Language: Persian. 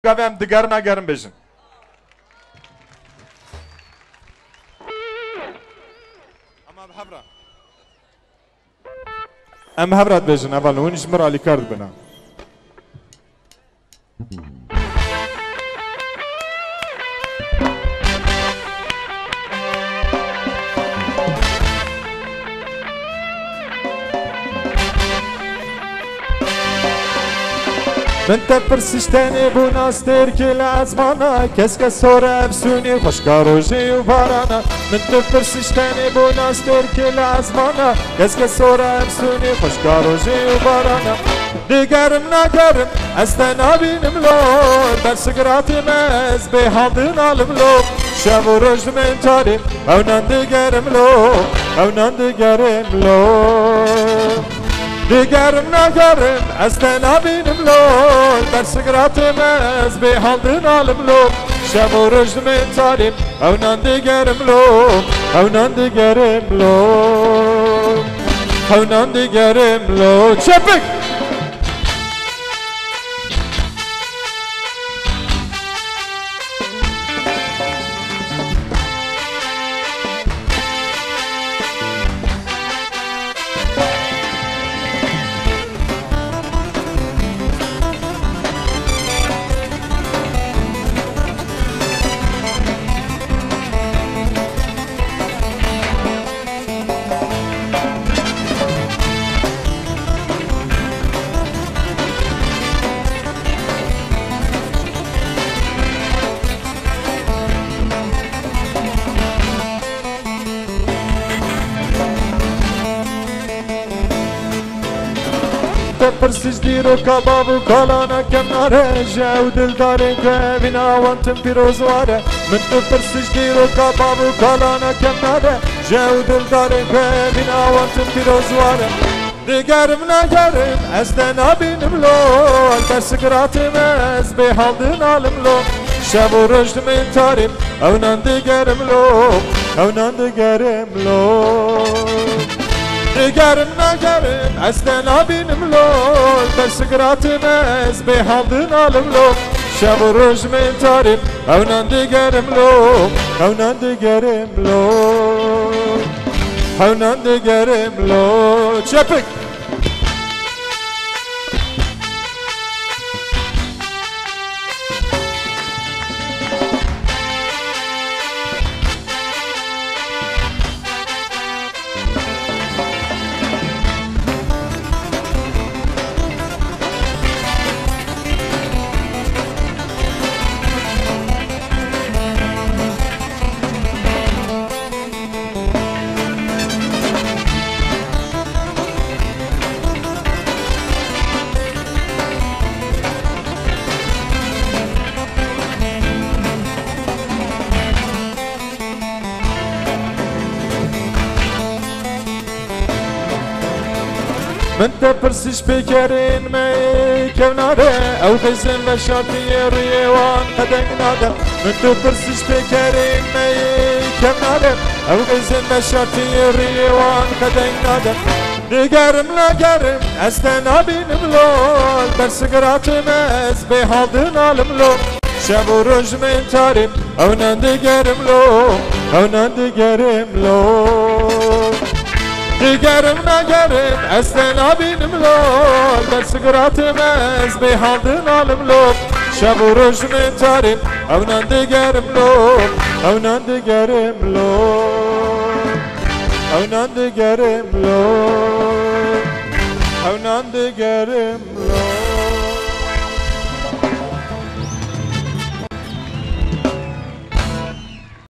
Gavem digar nagerim bejin. Ama bhavra. Em havrat bejin eval hûn ji mir alîkar dibin. من تپرسیشتنی بو ناستر که لازمانا کس که سوره افسونی خوشکاروژی و بارانا من تپرسیشتنی بو ناستر که لازمانا کس که سوره افسونی خوشکاروژی و بارانا دیگرم نگرم از تنابینم لور در سگراتم از به حاضن عالم لور شب و روز من تاری اونان دیگرم لور اونان دیگرم لور دیگرم نگرم از تنابینم لور در سگراتم از به حاضن عالم لور شب و روز من تاری اونان دیگرم لور اونان دیگرم لور اونان دیگرم لور چپک پرسیش دیرو کباب و کالانا کناره جو دل داره که بینا وانتم پیروزواره من تو پرسیش دیرو کباب و کالانا کناره جو دل داره که بینا وانتم پیروزواره دیگرم نگرم از تنابینم لول در سگراتم از به حاضن عالم لول شب و روز من تاریم اونان دیگرم لول اونان دیگرم لول دیگرم نگرم از تنابینم لول در سگراتم از به حاضن عالم لول شب و روز من تاریم اونان دیگرم لول اونان دیگرم لول اونان دیگرم لول چپک من تپرسیش بکرین می کناره او خیزن و شرطی ریوان قدنگ نادم من تپرسیش بکرین می کناره او خیزن و شرطی ریوان قدنگ نادم دیگرم نگرم از تنابینم لول در سگراتم از به حاضن عالم لول شب و روز من تاریم اونان دیگرم لول اونان دیگرم لول دیگرم نگرم از تنابینم لول در سگراتم از به حاضن عالم لول شب و روز من تاریم اونان دیگرم لول اونان دیگرم لول اونان دیگرم لول اونان دیگرم لول